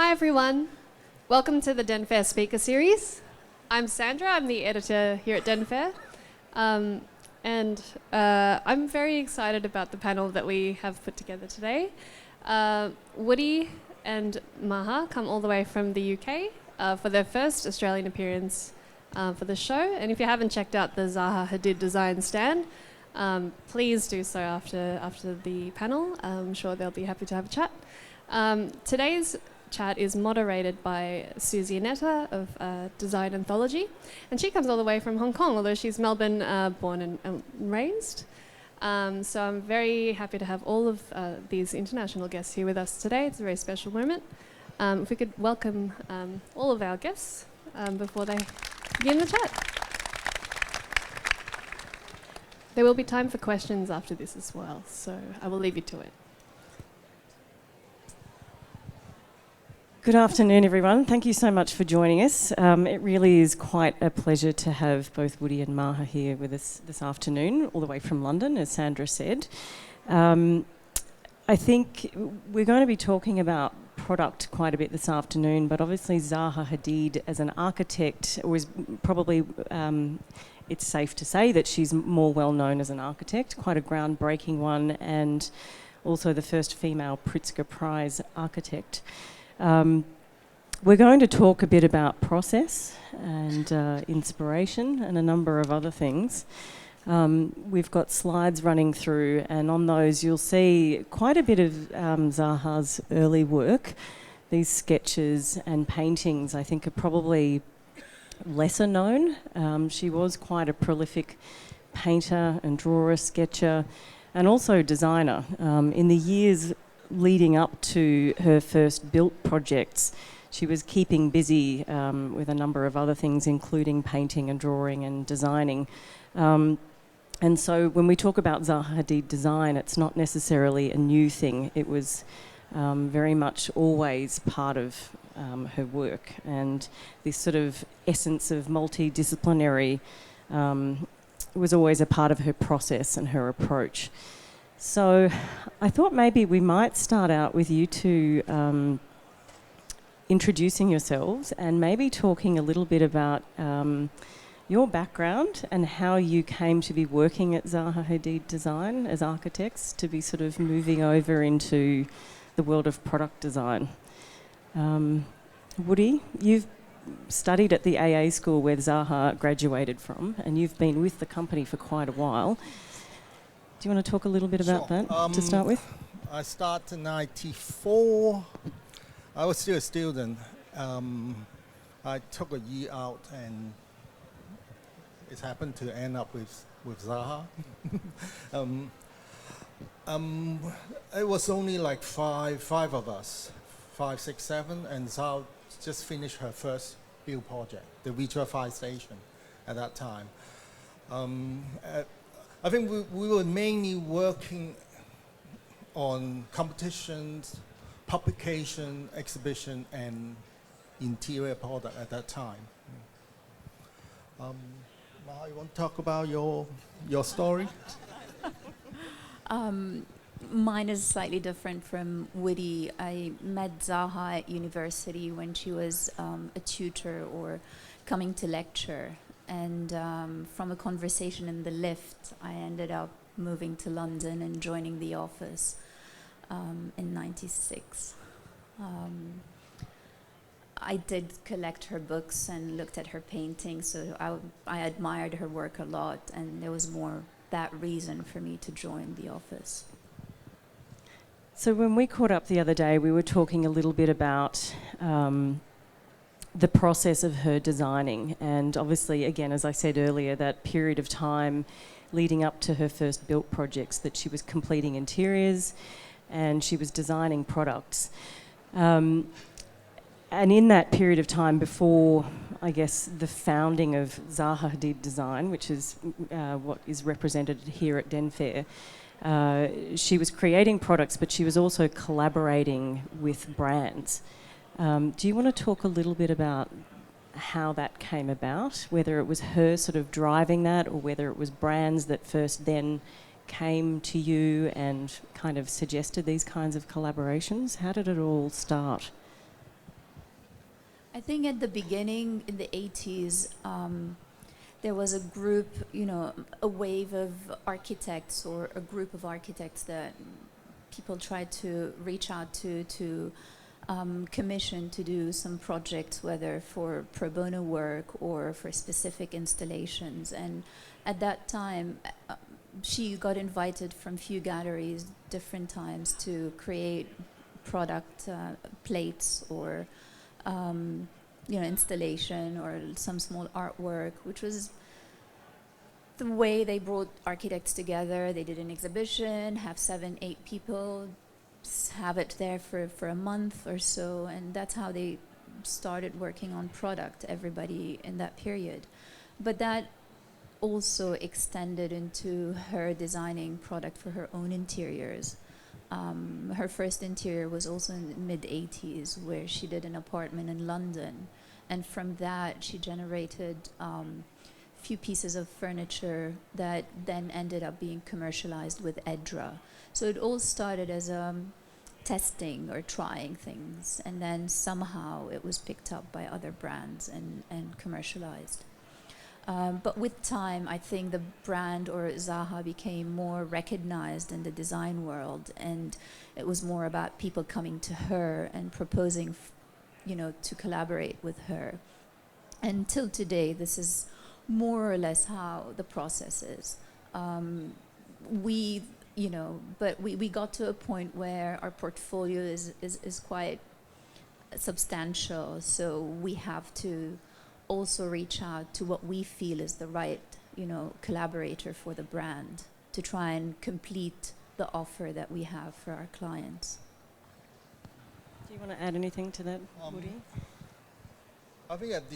Hi everyone, welcome to the Denfair Speaker Series. I'm Sandra, I'm the editor here at Denfair. And I'm very excited about the panel that we have put together today. Woody and Maha come all the way from the UK for their first Australian appearance for the show. And if you haven't checked out the Zaha Hadid Design stand, please do so after the panel. I'm sure they'll be happy to have a chat. Today's chat is moderated by Suzy Annetta of Design Anthology, and she comes all the way from Hong Kong, although she's Melbourne born and raised. So I'm very happy to have all of these international guests here with us today. It's a very special moment. If we could welcome all of our guests before they begin the chat. There will be time for questions after this as well, so I will leave you to it. Good afternoon, everyone. Thank you so much for joining us. It really is quite a pleasure to have both Woody and Maha here with us this afternoon, all the way from London, as Sandra said. I think we're going to be talking about product quite a bit this afternoon, but obviously Zaha Hadid as an architect was probably, it's safe to say that she's more well known as an architect, quite a groundbreaking one, and also the first female Pritzker Prize architect. We're going to talk a bit about process and inspiration and a number of other things. We've got slides running through, and on those you'll see quite a bit of Zaha's early work. These sketches and paintings I think are probably lesser known. She was quite a prolific painter and drawer, sketcher, and also designer. In the years leading up to her first built projects, she was keeping busy with a number of other things, including painting and drawing and designing. And so when we talk about Zaha Hadid Design, it's not necessarily a new thing. It was very much always part of her work, and this sort of essence of multidisciplinary was always a part of her process and her approach. So I thought maybe we might start out with you two introducing yourselves and maybe talking a little bit about your background and how you came to be working at Zaha Hadid Design as architects, to be sort of moving over into the world of product design. Woody, you've studied at the AA school where Zaha graduated from, and you've been with the company for quite a while. Do you want to talk a little bit about that to start with? I started in 94. I was still a student. I took a year out, and it happened to end up with Zaha. It was only like five of us, 5, 6, 7, and Zaha just finished her first build project, the Vitra Fire Station, at that time. I think we were mainly working on competitions, publication, exhibition, and interior product at that time. Maha, you want to talk about your story? Mine is slightly different from Woody. I met Zaha at university when she was a tutor or coming to lecture. And from a conversation in the lift, I ended up moving to London and joining the office in '96. I did collect her books and looked at her paintings, so I admired her work a lot, and there was more that reason for me to join the office. So when we caught up the other day, we were talking a little bit about the process of her designing, and obviously, again, as I said earlier, that period of time leading up to her first built projects, that she was completing interiors and she was designing products. And in that period of time before, I guess, the founding of Zaha Hadid Design, which is what is represented here at Denfair, she was creating products, but she was also collaborating with brands. Do you want to talk a little bit about how that came about, whether it was her sort of driving that or whether it was brands that first then came to you and kind of suggested these kinds of collaborations? How did it all start? I think at the beginning, in the 80s, there was a group, a wave of architects or a group of architects that people tried to reach out to commission to do some projects, whether for pro bono work or for specific installations. And at that time, she got invited from few galleries different times to create product plates or installation or some small artwork, which was the way they brought architects together. They did an exhibition, have 7-8 people, have it there for a month or so, and that's how they started working on product, everybody in that period. But that also extended into her designing product for her own interiors. Her first interior was also in the mid-80s, where she did an apartment in London. And from that, she generated a few pieces of furniture that then ended up being commercialized with Edra. So it all started as testing or trying things, and then somehow it was picked up by other brands and commercialized. But with time, I think the brand or Zaha became more recognized in the design world, and it was more about people coming to her and proposing, to collaborate with her. Until today, this is more or less how the process is. But we got to a point where our portfolio is quite substantial, so we have to also reach out to what we feel is the right, collaborator for the brand to try and complete the offer that we have for our clients. Do you want to add anything to that, Woody? I think at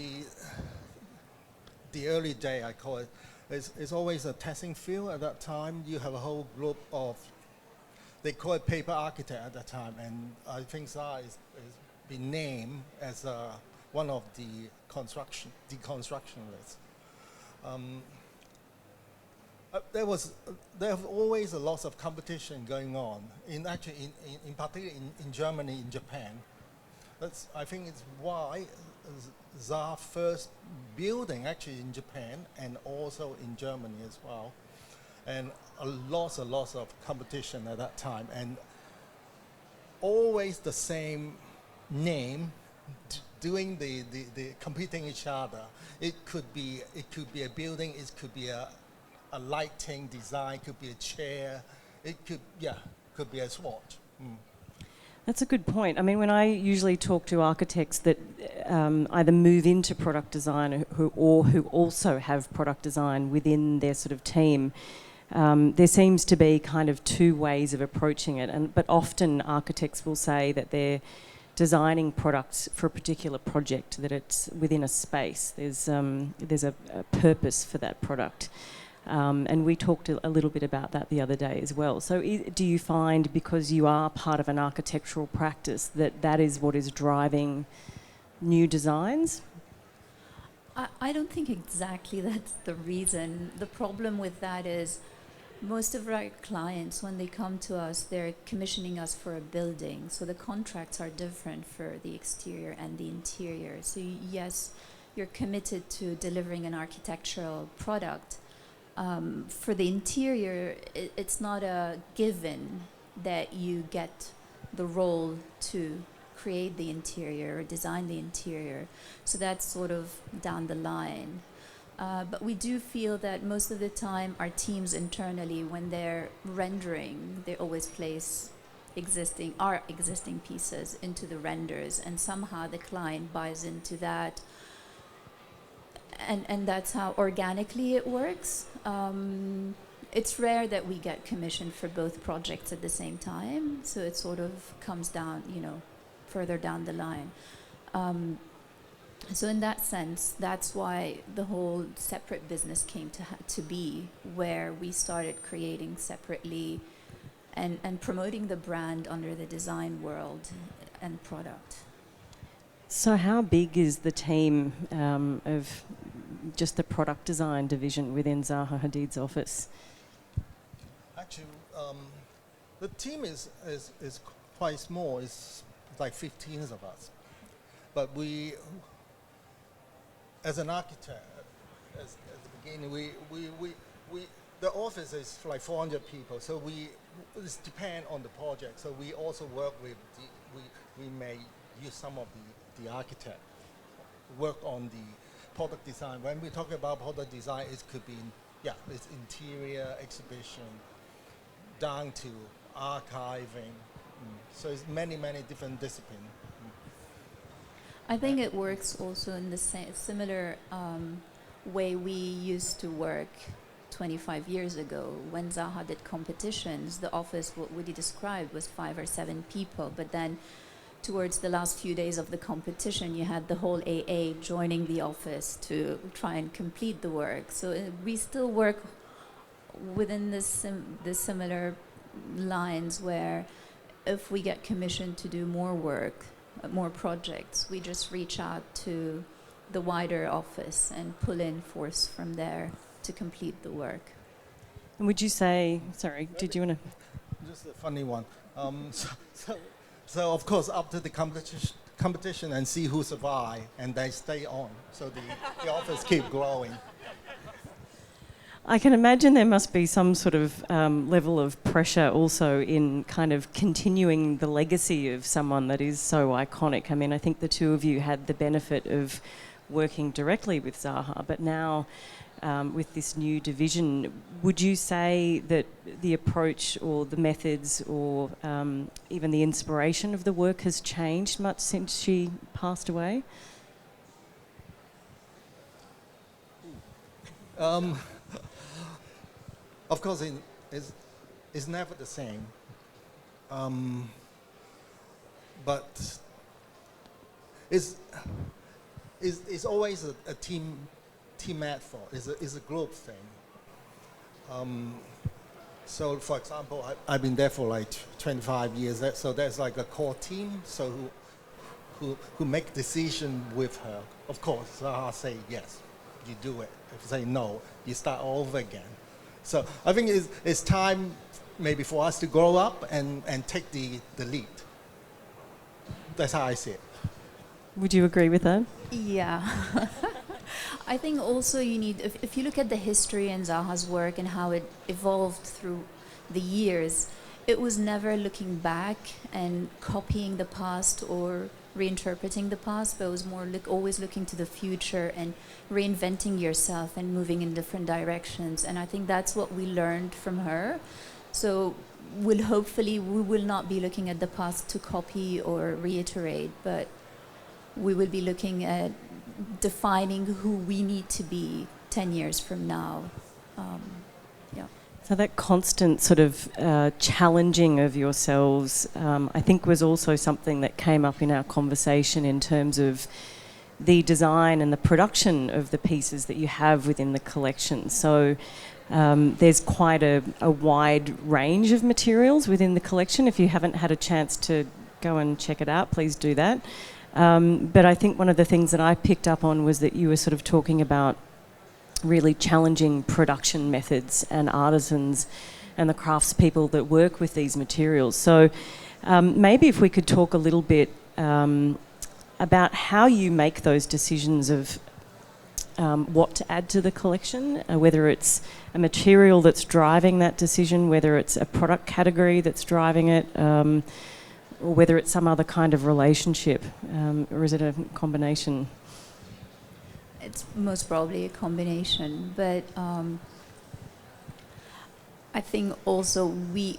the early day, I call it, it's always a testing field. At that time, you have a whole group of, they call it paper architect at that time, and I think Zaha is been named as one of the deconstructionists. There have always a lot of competition going on. In particular in Germany, in Japan. I think it's why Zaha first building actually in Japan and also in Germany as well, and a lot of competition at that time, and always the same name doing the competing each other. It could be a building, it could be a lighting design, could be a chair, it could be a swatch. That's a good point. I mean, when I usually talk to architects that either move into product design or who also have product design within their sort of team, there seems to be kind of two ways of approaching it. But often architects will say that they're designing products for a particular project, that it's within a space. There's a purpose for that product. And we talked a little bit about that the other day as well. So do you find, because you are part of an architectural practice, that is what is driving new designs? I don't think exactly that's the reason. The problem with that is most of our clients, when they come to us, they're commissioning us for a building. So the contracts are different for the exterior and the interior. So yes, you're committed to delivering an architectural product. For the interior, it's not a given that you get the role to create the interior or design the interior. So that's sort of down the line. But we do feel that most of the time our teams internally, when they're rendering, they always place our existing pieces into the renders, and somehow the client buys into that. And that's how organically it works. It's rare that we get commissioned for both projects at the same time, so it sort of comes down, further down the line. So in that sense, that's why the whole separate business came to be, where we started creating separately and promoting the brand under the design world and product. So how big is the team of just the product design division within Zaha Hadid's office? Actually, the team is quite small. It's like 15 of us. but we, as an architect, as the beginning, the office is like 400 people, so it depends on the project. So we also work with, we may use some of the architect, work on the product design. When we talk about product design, it could be, it's interior, exhibition, down to archiving. So it's many, many different disciplines. I think it works also in the similar way we used to work 25 years ago. When Zaha did competitions, the office, what Woody described, was 5 or 7 people. But then towards the last few days of the competition, you had the whole AA joining the office to try and complete the work. So we still work within the similar lines where if we get commissioned to do more work, more projects, we just reach out to the wider office and pull in force from there to complete the work. And would you say, sorry, did you want to? Just a funny one. So of course, up to the competition and see who survive, and they stay on. So the office keep growing. I can imagine there must be some sort of level of pressure also in kind of continuing the legacy of someone that is so iconic. I mean, I think the two of you had the benefit of working directly with Zaha, but now with this new division, would you say that the approach or the methods or even the inspiration of the work has changed much since she passed away? Of course, it's never the same. But it's always a team effort. It's a group thing. So, for example, I've been there for like 25 years. So there's like a core team. So who make decision with her. Of course, Zaha say yes, you do it. If you say no, you start all over again. So I think it's time maybe for us to grow up and take the lead. That's how I see it. Would you agree with that? Yeah. I think also you need, if you look at the history in Zaha's work and how it evolved through the years, it was never looking back and copying the past or reinterpreting the past, but it was more always looking to the future and reinventing yourself and moving in different directions. And I think that's what we learned from her. So we will not be looking at the past to copy or reiterate, but we will be looking at defining who we need to be 10 years from now. So that constant sort of challenging of yourselves, I think was also something that came up in our conversation in terms of the design and the production of the pieces that you have within the collection. So there's quite a wide range of materials within the collection. If you haven't had a chance to go and check it out, please do that. But I think one of the things that I picked up on was that you were sort of talking about really challenging production methods and artisans and the craftspeople that work with these materials. So maybe if we could talk a little bit about how you make those decisions of what to add to the collection, whether it's a material that's driving that decision, whether it's a product category that's driving it, or whether it's some other kind of relationship, or is it a combination? It's most probably a combination, but I think also we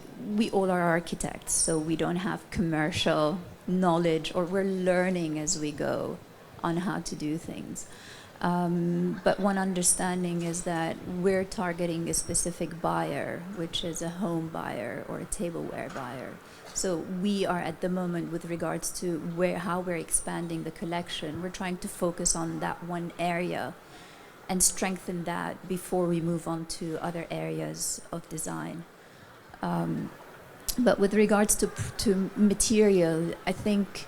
all are architects, so we don't have commercial knowledge, or we're learning as we go on how to do things. But one understanding is that we're targeting a specific buyer, which is a home buyer or a tableware buyer. So we are at the moment, with regards to how we're expanding the collection, we're trying to focus on that one area and strengthen that before we move on to other areas of design. But with regards to material, I think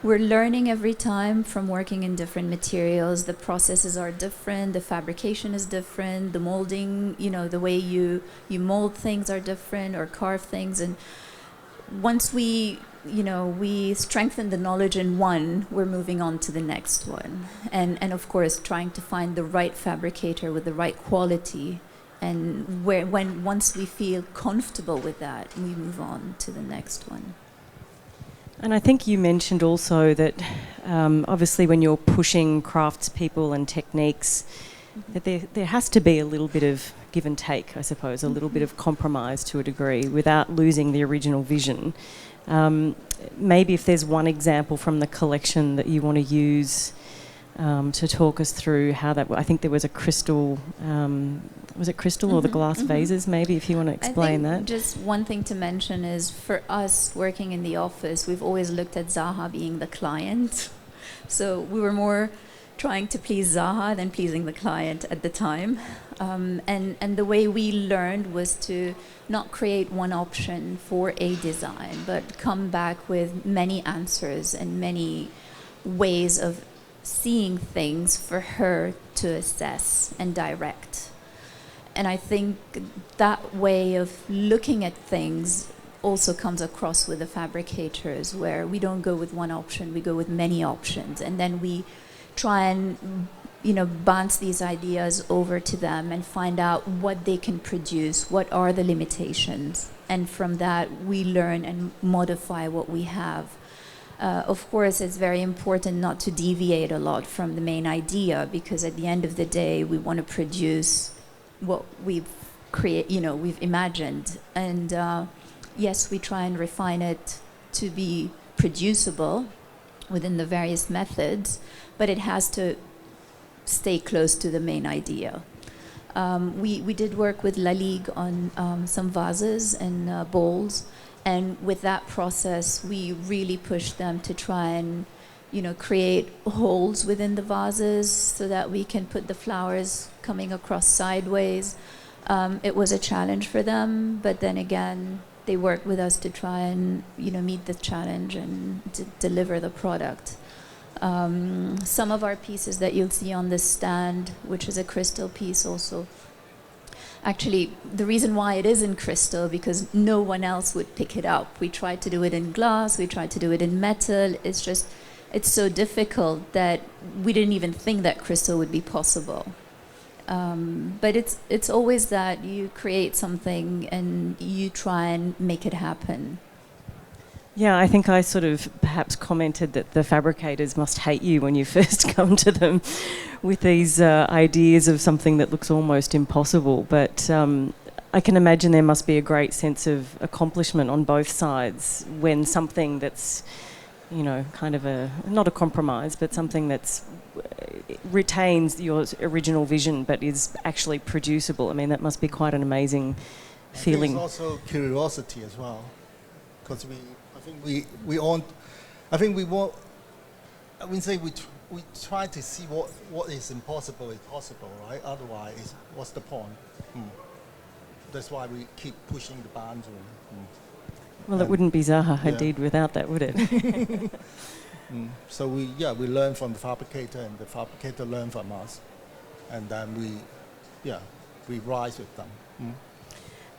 we're learning every time from working in different materials. The processes are different, the fabrication is different, the molding, the way you mold things are different or carve things. And once we we strengthen the knowledge in one, we're moving on to the next one. And of course, trying to find the right fabricator with the right quality. And once we feel comfortable with that, we move on to the next one. And I think you mentioned also that obviously when you're pushing craftspeople and techniques, that there has to be a little bit of give and take, I suppose, a little bit of compromise to a degree without losing the original vision. Maybe if there's one example from the collection that you want to use to talk us through how that... I think there was a crystal... was it crystal or the glass vases, maybe, if you want to explain that? Just one thing to mention is, for us working in the office, we've always looked at Zaha being the client. So we were more trying to please Zaha than pleasing the client at the time. And the way we learned was to not create one option for a design, but come back with many answers and many ways of seeing things for her to assess and direct. And I think that way of looking at things also comes across with the fabricators, where we don't go with one option, we go with many options, and then we try and bounce these ideas over to them and find out what they can produce, what are the limitations, and from that we learn and modify what we have. Of course, it's very important not to deviate a lot from the main idea, because at the end of the day we want to produce what we've imagined, and yes, we try and refine it to be producible within the various methods, but it has to stay close to the main idea. We did work with La Ligue on some vases and bowls, and with that process we really pushed them to try and create holes within the vases so that we can put the flowers coming across sideways. It was a challenge for them, but then again they worked with us to try and meet the challenge and deliver the product. Some of our pieces that you'll see on this stand, which is a crystal piece also, actually the reason why it is in crystal, because no one else would pick it up. We tried to do it in glass, we tried to do it in metal. It's so difficult that we didn't even think that crystal would be possible. But it's always that you create something and you try and make it happen. Yeah, I think I sort of perhaps commented that the fabricators must hate you when you first come to them with these ideas of something that looks almost impossible. But I can imagine there must be a great sense of accomplishment on both sides when something that's, kind of not a compromise, but something that's retains your original vision but is actually producible. I mean, that must be quite an amazing feeling. There's also curiosity as well, because we try to see what is impossible is possible, right? Otherwise, what's the point? That's why we keep pushing the boundary. Well, it wouldn't be Zaha Hadid without that, would it? So we learn from the fabricator, and the fabricator learn from us, and then we rise with them.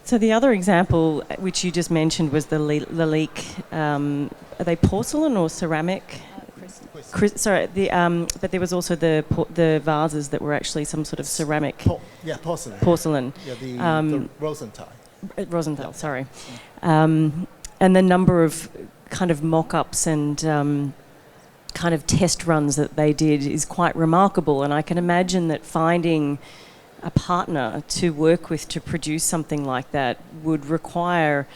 So the other example, which you just mentioned, was the Lalique. Are they porcelain or ceramic? Crystal. But there was also the vases that were actually some sort of ceramic. Porcelain. Porcelain. Yeah, the Rosenthal. Rosenthal, sorry. And the number of kind of mock-ups and kind of test runs that they did is quite remarkable. And I can imagine that finding a partner to work with to produce something like that would require,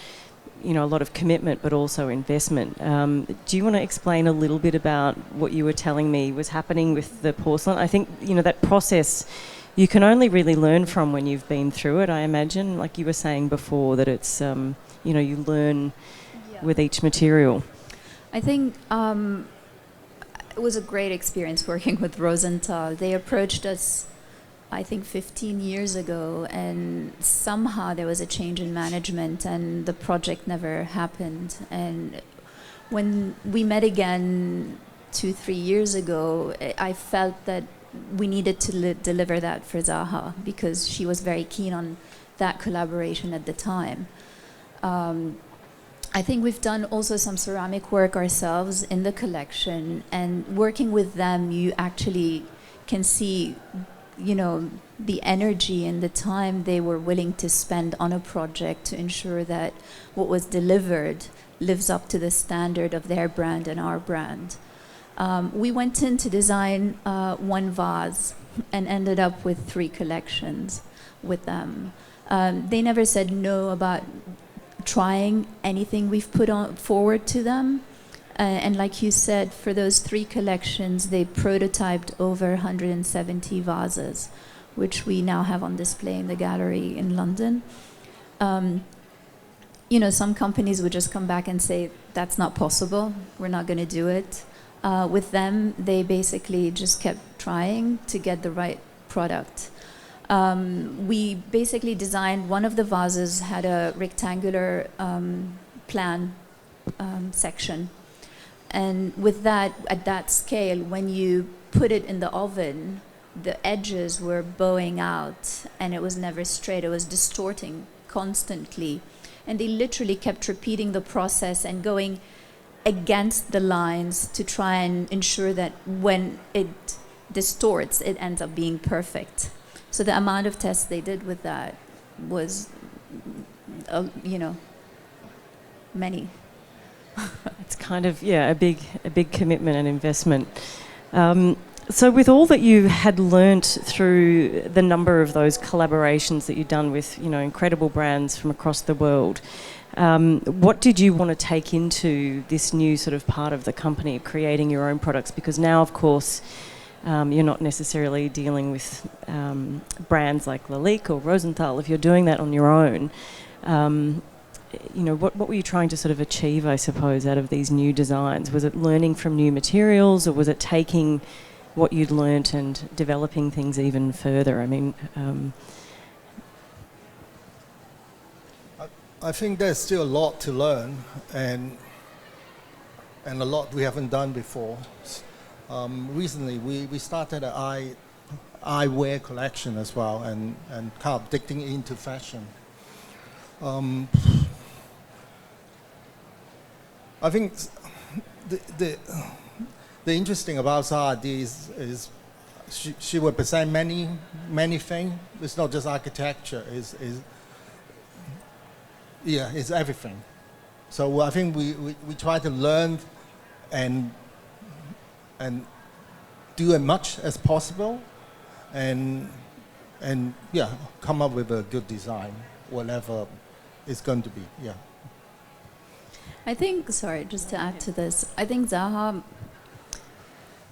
a lot of commitment, but also investment. Do you want to explain a little bit about what you were telling me was happening with the porcelain? I think, that process you can only really learn from when you've been through it, I imagine. Like you were saying before, that it's, you learn with each material. I think it was a great experience working with Rosenthal. They approached us, I think 15 years ago, and somehow there was a change in management and the project never happened. And when we met again 2-3 years ago, I felt that we needed to deliver that for Zaha, because she was very keen on that collaboration at the time. I think we've done also some ceramic work ourselves in the collection, and working with them, you actually can see, you know, the energy and the time they were willing to spend on a project to ensure that what was delivered lives up to the standard of their brand and our brand. We went in to design one vase and ended up with 3 collections with them. They never said no about trying anything we've put on forward to them. And like you said, for those 3 collections, they prototyped over 170 vases, which we now have on display in the gallery in London. You know, some companies would just come back and say, that's not possible, we're not going to do it. With them, they basically just kept trying to get the right product. We basically designed, one of the vases had a rectangular plan section. And with that, at that scale, when you put it in the oven, the edges were bowing out and it was never straight, it was distorting constantly. And they literally kept repeating the process and going against the lines to try and ensure that when it distorts, it ends up being perfect. So the amount of tests they did with that was, you know, many. It's kind of, yeah, a big commitment and investment. So with all that you had learnt through the number of those collaborations that you've done with, you know, incredible brands from across the world, what did you want to take into this new sort of part of the company, creating your own products? Because now, of course, you're not necessarily dealing with brands like Lalique or Rosenthal. If you're doing that on your own, you know, what were you trying to sort of achieve, I suppose, out of these new designs? Was it learning from new materials, or was it taking what you'd learnt and developing things even further? I mean, I think there's still a lot to learn, and a lot we haven't done before. Recently, we started an eyewear collection as well, and kind of digging into fashion. I think the interesting about Zaha Hadid is she represents many things. It's not just architecture. It's everything. So I think we try to learn and do as much as possible, and yeah, come up with a good design, whatever it's going to be. Yeah. I think, sorry, just to add to this, I think Zaha,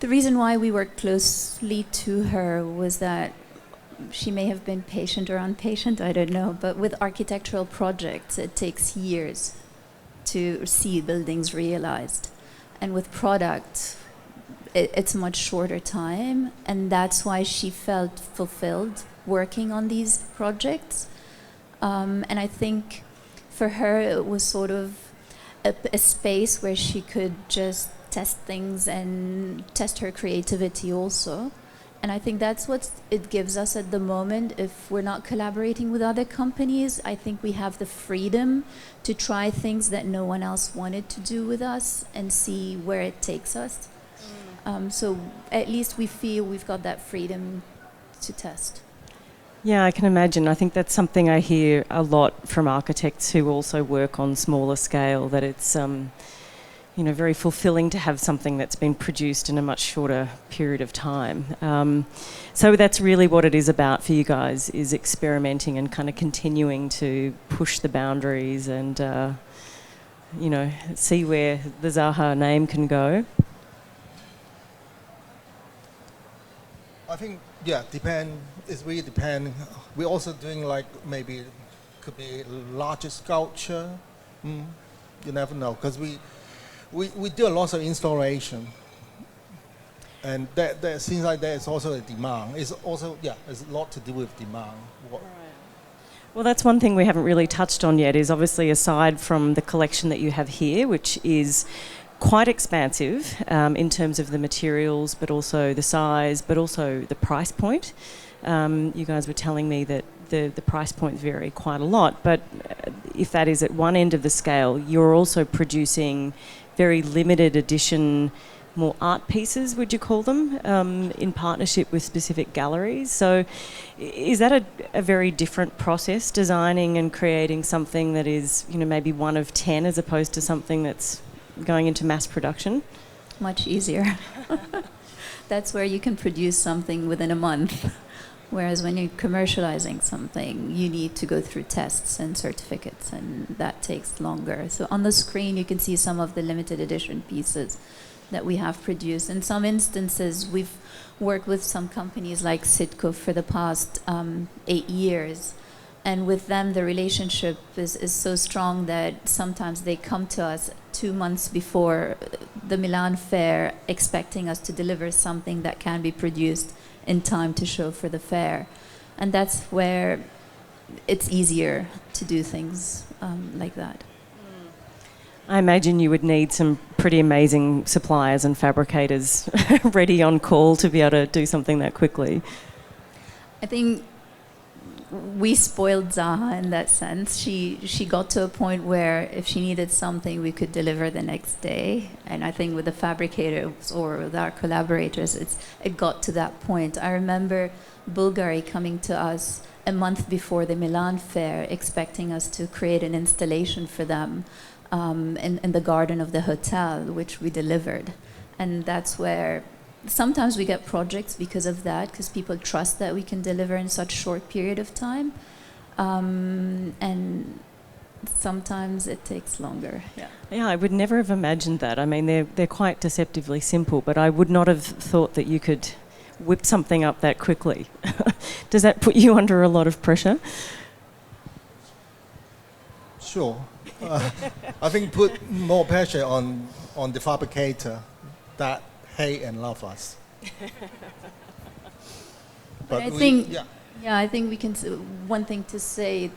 the reason why we worked closely to her was that she may have been patient or impatient, I don't know, but with architectural projects, it takes years to see buildings realized. And with product, it's a much shorter time, and that's why she felt fulfilled working on these projects. And I think for her, it was sort of a space where she could just test things and test her creativity also. And I think that's what it gives us at the moment. If we're not collaborating with other companies, I think we have the freedom to try things that no one else wanted to do with us and see where it takes us. So at least we feel we've got that freedom to test. yeah, I can imagine. I think that's something I hear a lot from architects who also work on smaller scale, that it's you know, very fulfilling to have something that's been produced in a much shorter period of time. So that's really what it is about for you guys, is experimenting and kind of continuing to push the boundaries and, you know, see where the Zaha name can go. I think, yeah, it's really depend. We're also doing like maybe could be larger sculpture. You never know, because we do a lot of installation, and there seems like there is also a demand. It's also, yeah, there's a lot to do with demand. Well, that's one thing we haven't really touched on yet, is obviously aside from the collection that you have here, which is quite expansive in terms of the materials, but also the size, but also the price point. You guys were telling me that the price points vary quite a lot, but if that is at one end of the scale, you're also producing very limited edition, more art pieces, would you call them, in partnership with specific galleries. So is that a very different process, designing and creating something that is, you know, maybe one of 10 as opposed to something that's going into mass production? Much easier. That's where you can produce something within a month. Whereas when you're commercializing something, you need to go through tests and certificates, and that takes longer. So on the screen, you can see some of the limited edition pieces that we have produced. In some instances, we've worked with some companies like Sitco for the past 8 years. And with them, the relationship is so strong that sometimes they come to us 2 months before the Milan Fair expecting us to deliver something that can be produced in time to show for the fair. And that's where it's easier to do things like that. I imagine you would need some pretty amazing suppliers and fabricators ready on call to be able to do something that quickly. I think we spoiled Zaha in that sense. She got to a point where if she needed something, we could deliver the next day. And I think with the fabricators or with our collaborators, it got to that point. I remember Bulgari coming to us a month before the Milan Fair, expecting us to create an installation for them in the garden of the hotel, which we delivered. And that's where sometimes we get projects because of that, because people trust that we can deliver in such short period of time. And sometimes it takes longer. Yeah, I would never have imagined that. I mean, they're quite deceptively simple, but I would not have thought that you could whip something up that quickly. Does that put you under a lot of pressure? Sure. I think put more pressure on the fabricator that hate and love us. But I think we can. One thing to say,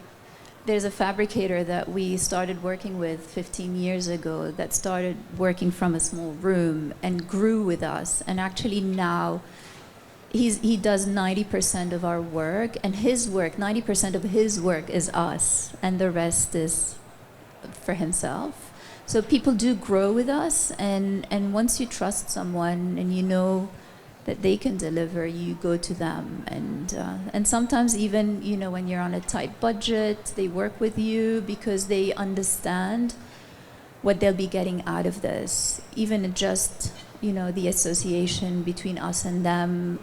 there's a fabricator that we started working with 15 years ago that started working from a small room and grew with us, and actually now he does 90% of our work, and his work, 90% of his work is us, and the rest is for himself. So people do grow with us, and once you trust someone and you know that they can deliver, you go to them. And sometimes even, you know, when you're on a tight budget, they work with you because they understand what they'll be getting out of this. Even just, you know, the association between us and them.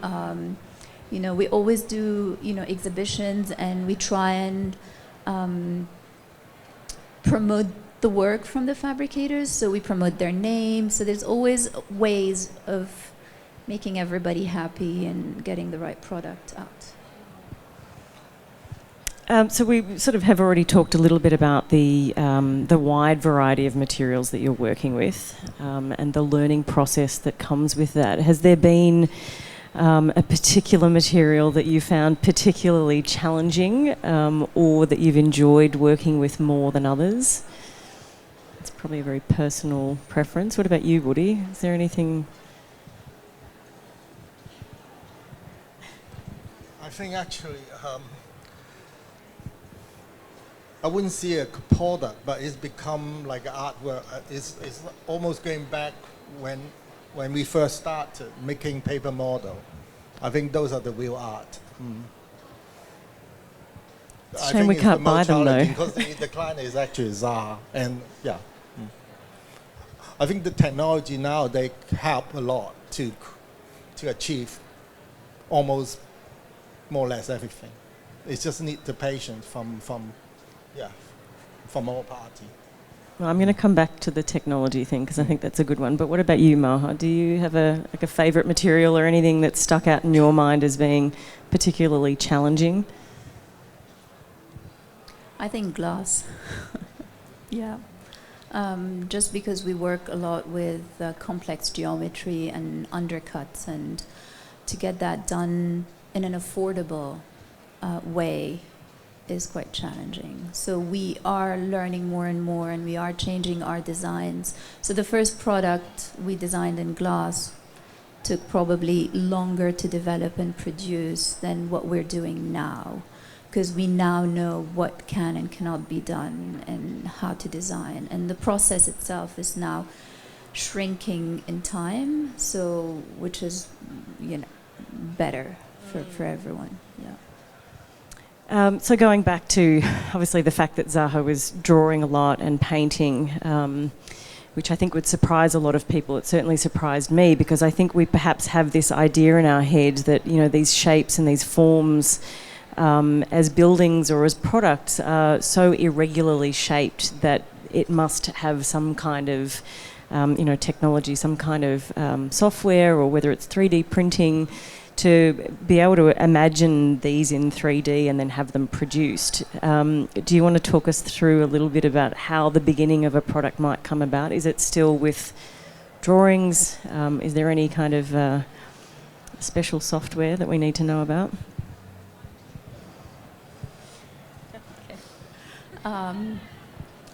You know, we always do, you know, exhibitions, and we try and promote the work from the fabricators, so we promote their name. So there's always ways of making everybody happy and getting the right product out. So we sort of have already talked a little bit about the wide variety of materials that you're working with, and the learning process that comes with that. Has there been a particular material that you found particularly challenging, or that you've enjoyed working with more than others? It's probably a very personal preference. What about you, Woody? Is there anything? I think actually, I wouldn't see a product, but it's become like artwork. It's almost going back when we first started making paper model. I think those are the real art. Shame we can't buy them though. Because the client is actually Zaha, and yeah. I think the technology now, they help a lot to achieve almost more or less everything. It just need the patience from all parties. Well, I'm going to come back to the technology thing because I think that's a good one. But what about you, Maha? Do you have a favourite material or anything that stuck out in your mind as being particularly challenging? I think glass. Yeah. Just because we work a lot with complex geometry and undercuts, and to get that done in an affordable way is quite challenging. So we are learning more and more, and we are changing our designs. So the first product we designed in glass took probably longer to develop and produce than what we're doing now, because we now know what can and cannot be done and how to design. And the process itself is now shrinking in time, so which is, better for everyone. Yeah. So going back to obviously the fact that Zaha was drawing a lot and painting, which I think would surprise a lot of people. It certainly surprised me, because I think we perhaps have this idea in our head that, these shapes and these forms as buildings or as products are so irregularly shaped that it must have some kind of technology, some kind of software, or whether it's 3D printing, to be able to imagine these in 3D and then have them produced. Do you want to talk us through a little bit about how the beginning of a product might come about? Is it still with drawings? Is there any kind of special software that we need to know about?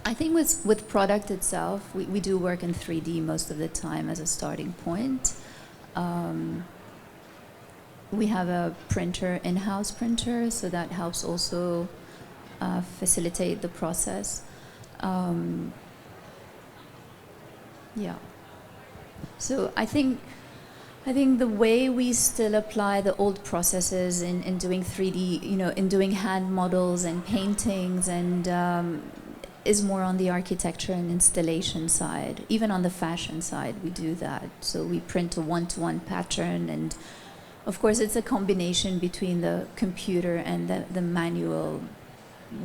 I think with product itself, we do work in 3D most of the time as a starting point. We have a printer, in-house printer, so that helps also facilitate the process. So I think the way we still apply the old processes in doing 3D, in doing hand models and paintings, and is more on the architecture and installation side. Even on the fashion side, we do that. So we print a one-to-one pattern, and of course it's a combination between the computer and the manual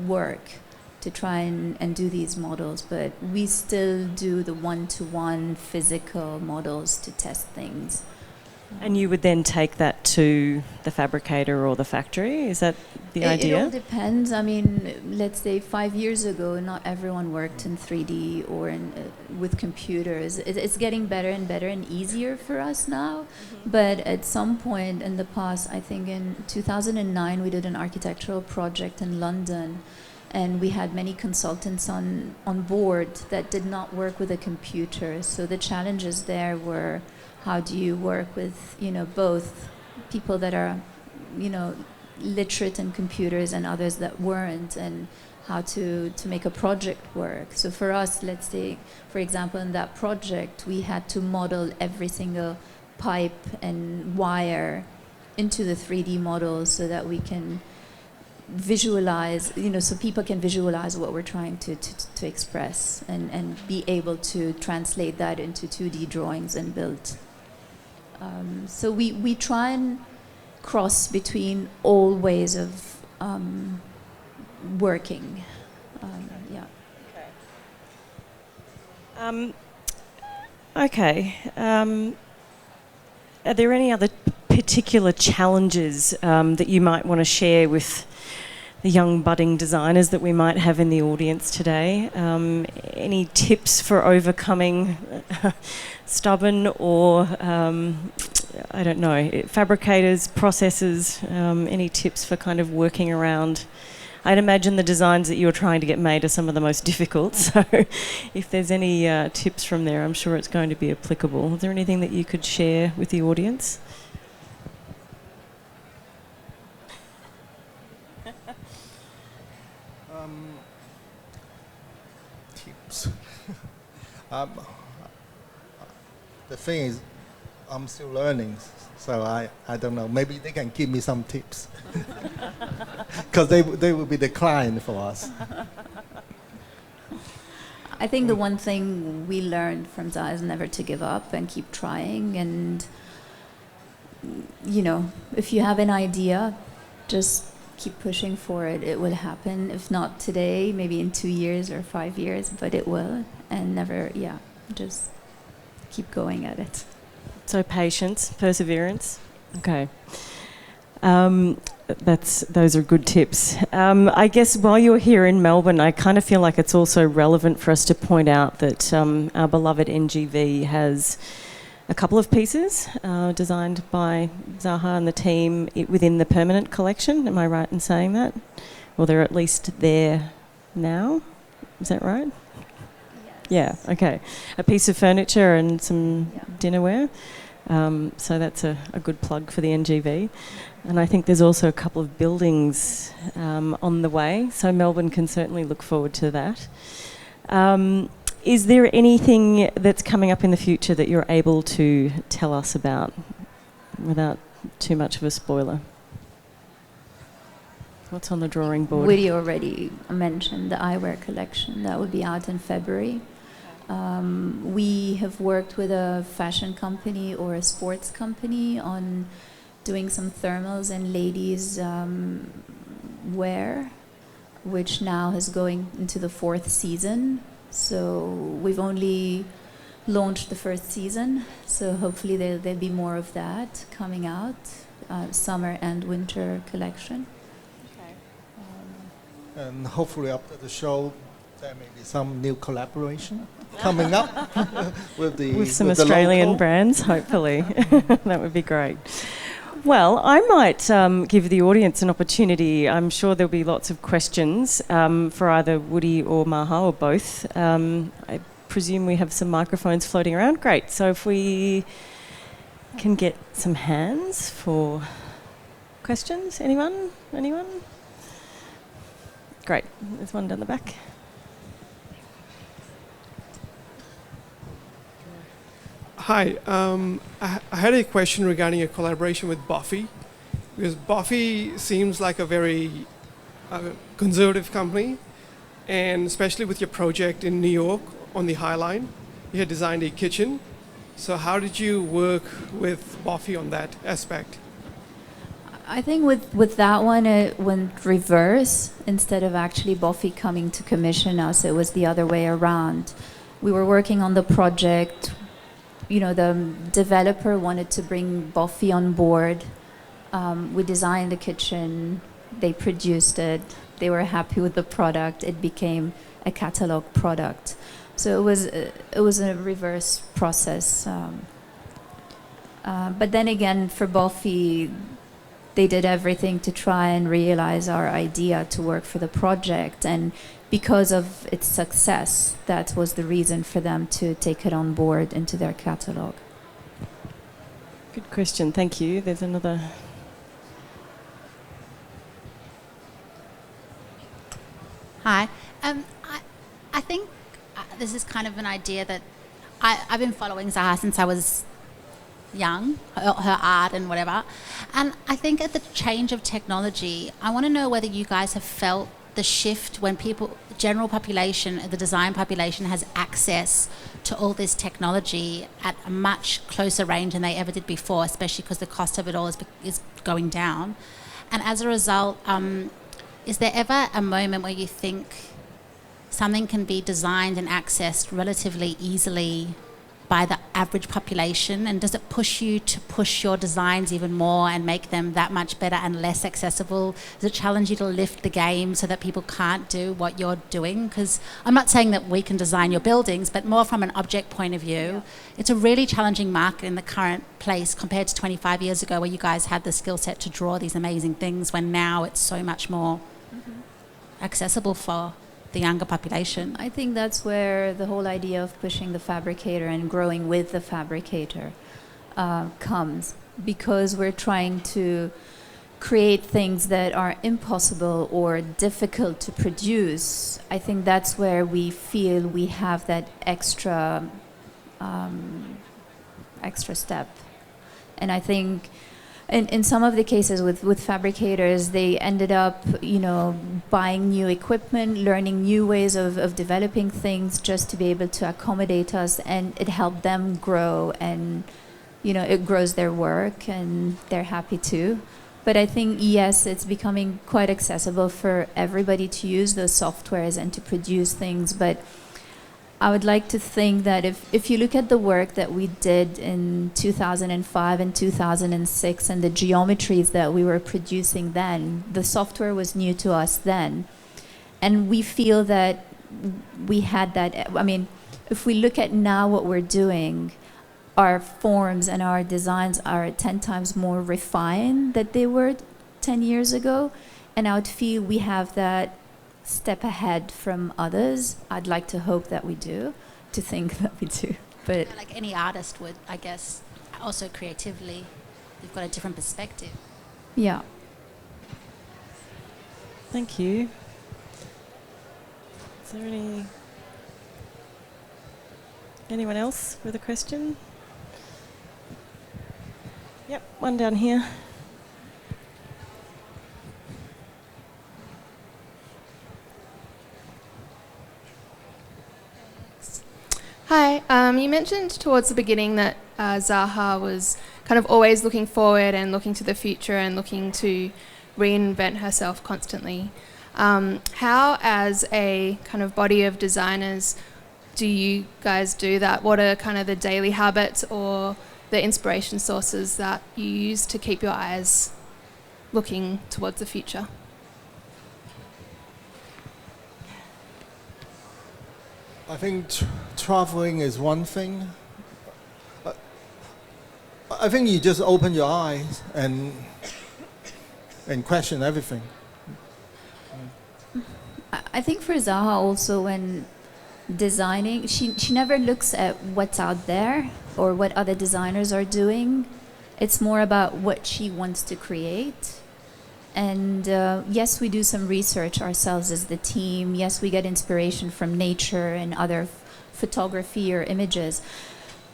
work to try and do these models, but we still do the one-to-one physical models to test things. And you would then take that to the fabricator or the factory? Is that the idea? It all depends. I mean, let's say 5 years ago, not everyone worked in 3D or with computers. It's getting better and better and easier for us now. Mm-hmm. But at some point in the past, I think in 2009, we did an architectural project in London, and we had many consultants on board that did not work with a computer. So the challenges there were, how do you work with, both people that are, literate in computers and others that weren't, and how to make a project work. So for us, let's say, for example, in that project, we had to model every single pipe and wire into the 3D models so that we can visualize, so people can visualize what we're trying to express, and be able to translate that into 2D drawings and build. So we try and cross between all ways of working. Okay. Are there any other particular challenges that you might want to share with the young budding designers that we might have in the audience today? Any tips for overcoming stubborn or, I don't know, fabricators, processes, any tips for kind of working around? I'd imagine the designs that you're trying to get made are some of the most difficult, so if there's any tips from there, I'm sure it's going to be applicable. Is there anything that you could share with the audience? Tips. The thing is, I'm still learning, so I don't know. Maybe they can give me some tips, because they will be the client for us. I think the one thing we learned from Zaha is never to give up and keep trying. And, if you have an idea, just keep pushing for it. It will happen. If not today, maybe in 2 years or 5 years, but it will. And never, just keep going at it. So patience, perseverance. Okay. Those are good tips. I guess while you're here in Melbourne, I kind of feel like it's also relevant for us to point out that our beloved NGV has a couple of pieces designed by Zaha and the team within the permanent collection. Am I right in saying that? Well, they're at least there now. Is that right? Yeah, okay. A piece of furniture and some dinnerware. So that's a good plug for the NGV. And I think there's also a couple of buildings on the way, so Melbourne can certainly look forward to that. Is there anything that's coming up in the future that you're able to tell us about without too much of a spoiler? What's on the drawing board? We already mentioned the eyewear collection. That would be out in February. We have worked with a fashion company or a sports company on doing some thermals and ladies wear, which now is going into the 4th season. So we've only launched the 1st season, so hopefully there'll be more of that coming out, summer and winter collection. And hopefully after the show, there may be some new collaboration coming up with some with the Australian local brands, hopefully. That would be great. Well, I might give the audience an opportunity. I'm sure there'll be lots of questions for either Woody or Maha or both. I presume we have some microphones floating around. Great. So if we can get some hands for questions. Anyone? Anyone? Great. There's one down the back. Hi, I had a question regarding a collaboration with Buffy, because Buffy seems like a very conservative company, and especially with your project in New York on the High Line, you had designed a kitchen. So how did you work with Buffy on that aspect? I think with that one, it went reverse. Instead of actually Buffy coming to commission us, it was the other way around. We were working on the project. You know, the developer wanted to bring Buffy on board. We designed the kitchen. They produced it. They were happy with the product. It became a catalog product. So it was a reverse process. But then again, for Buffy, they did everything to try and realize our idea to work for the project. And because of its success, that was the reason for them to take it on board into their catalog. Good question. Thank you. There's another. Hi. I think this is kind of an idea that I've been following Zaha since I was young, her art and whatever. And I think at the change of technology, I want to know whether you guys have felt the shift when people, the general population, the design population has access to all this technology at a much closer range than they ever did before, especially because the cost of it all is going down. And as a result, is there ever a moment where you think something can be designed and accessed relatively easily by the average population, and does it push you to push your designs even more and make them that much better and less accessible? Does it challenge you to lift the game so that people can't do what you're doing? Because I'm not saying that we can design your buildings, but more from an object point of view, it's a really challenging market in the current place compared to 25 years ago, where you guys had the skill set to draw these amazing things, when now it's so much more accessible for the younger population. I think that's where the whole idea of pushing the fabricator and growing with the fabricator comes, because we're trying to create things that are impossible or difficult to produce. I think that's where we feel we have that extra step. And I think in some of the cases with fabricators, they ended up, buying new equipment, learning new ways of developing things just to be able to accommodate us, and it helped them grow, and, it grows their work, and they're happy too. But I think, yes, it's becoming quite accessible for everybody to use those softwares and to produce things. But I would like to think that if you look at the work that we did in 2005 and 2006 and the geometries that we were producing then, the software was new to us then. And we feel that we had that. I mean, if we look at now what we're doing, our forms and our designs are 10 times more refined than they were 10 years ago. And I would feel we have that step ahead from others. I'd like to hope that we do, to think that we do. But like any artist would, I guess, also creatively, you've got a different perspective. Yeah. Thank you. Is there anyone else with a question? Yep, one down here. Hi, you mentioned towards the beginning that Zaha was kind of always looking forward and looking to the future and looking to reinvent herself constantly. How, as a kind of body of designers, do you guys do that? What are kind of the daily habits or the inspiration sources that you use to keep your eyes looking towards the future? I think traveling is one thing. I think you just open your eyes and question everything. I think for Zaha also, when designing, she never looks at what's out there or what other designers are doing. It's more about what she wants to create. And yes, we do some research ourselves as the team. Yes, we get inspiration from nature and other photography or images.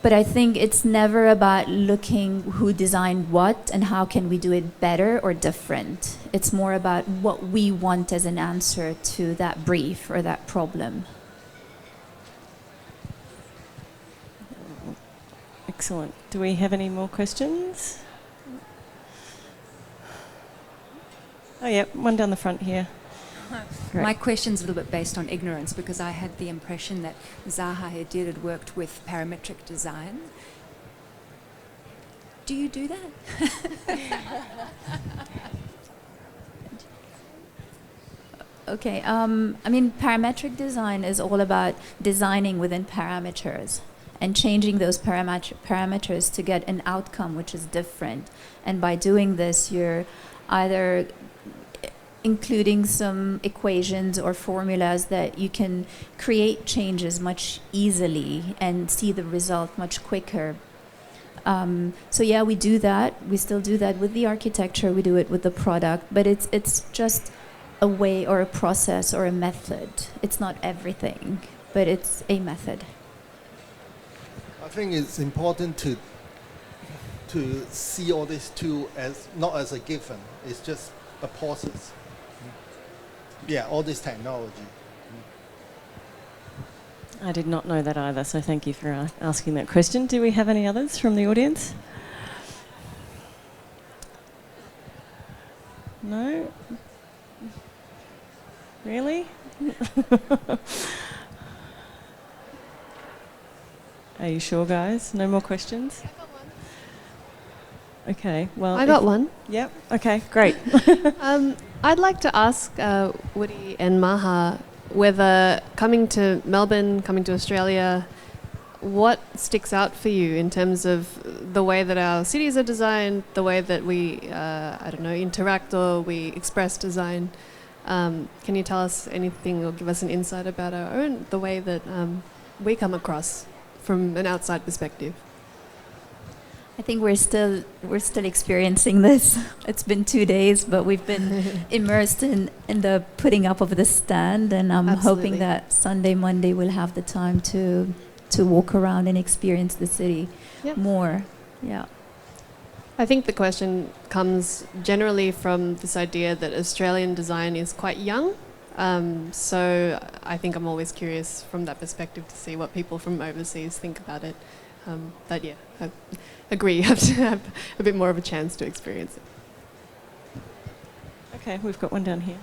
But I think it's never about looking who designed what and how can we do it better or different. It's more about what we want as an answer to that brief or that problem. Excellent. Do we have any more questions? Oh, yeah, one down the front here. Great. My question's a little bit based on ignorance because I had the impression that Zaha Hadid had worked with parametric design. Do you do that? Okay, I mean, parametric design is all about designing within parameters and changing those parameters to get an outcome which is different. And by doing this, you're either including some equations or formulas that you can create changes much easily and see the result much quicker. So yeah, we do that. We still do that with the architecture. We do it with the product, but it's just a way or a process or a method. It's not everything, but it's a method. I think it's important to see all this too as not as a given. It's just a process. Yeah, all this technology. I did not know that either, so thank you for asking that question. Do we have any others from the audience? No? Really? Are you sure, guys? No more questions? Okay, well... I got one. Yep, okay, great. I'd like to ask Woody and Maha whether coming to Melbourne, coming to Australia, what sticks out for you in terms of the way that our cities are designed, the way that we, interact or we express design? Can you tell us anything or give us an insight about our own, the way that we come across from an outside perspective? I think we're still experiencing this. It's been 2 days, but we've been immersed in the putting up of the stand, and I'm hoping that Sunday, Monday we'll have the time to walk around and experience the city more. Yeah. I think the question comes generally from this idea that Australian design is quite young. So I think I'm always curious from that perspective to see what people from overseas think about it. But yeah, I agree, you have to have a bit more of a chance to experience it. Okay, we've got one down here.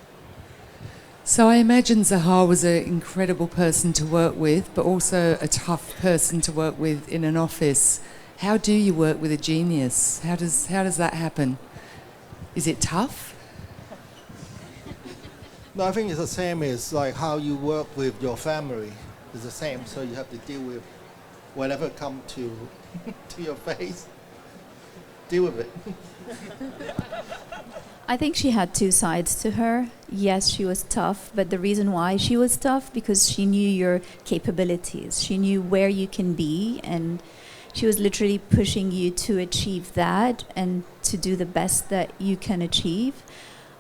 So I imagine Zaha was an incredible person to work with, but also a tough person to work with in an office. How do you work with a genius? How does that happen? Is it tough? No, I think it's the same as like how you work with your family. It's the same, so you have to deal with whatever come to your face. Deal with it. I think she had two sides to her. Yes, she was tough, but the reason why she was tough, because she knew your capabilities. She knew where you can be, and She was literally pushing you to achieve that and to do the best that you can achieve.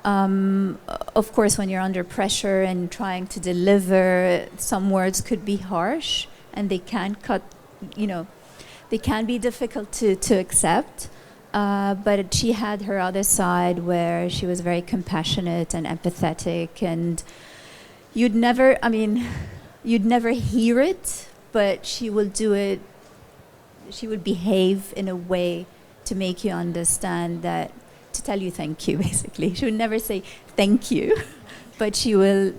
Of course, when you're under pressure and trying to deliver, some words could be harsh and they can they can be difficult to accept. But she had her other side where she was very compassionate and empathetic, and you'd never hear it, but she will do it. She would behave in a way to make you understand that, to tell you thank you, basically. She would never say thank you, but she will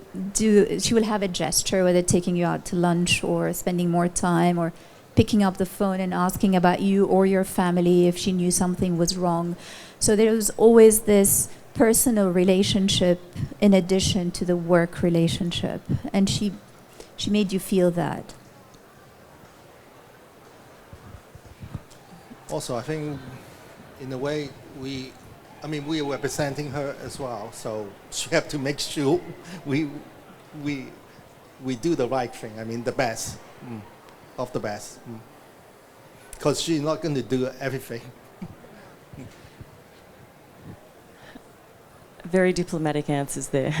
have a gesture, whether taking you out to lunch or spending more time or picking up the phone and asking about you or your family if she knew something was wrong. So there was always this personal relationship in addition to the work relationship, and she made you feel that. Also, I think, in a way, we are representing her as well, so she have to make sure we do the right thing. I mean, the best of the best, because she's not going to do everything. Very diplomatic answers there.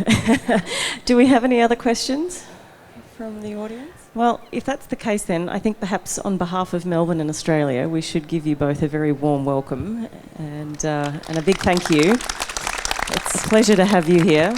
Do we have any other questions from the audience? Well, if that's the case, then I think perhaps on behalf of Melbourne and Australia, we should give you both a very warm welcome and a big thank you. It's a pleasure to have you here.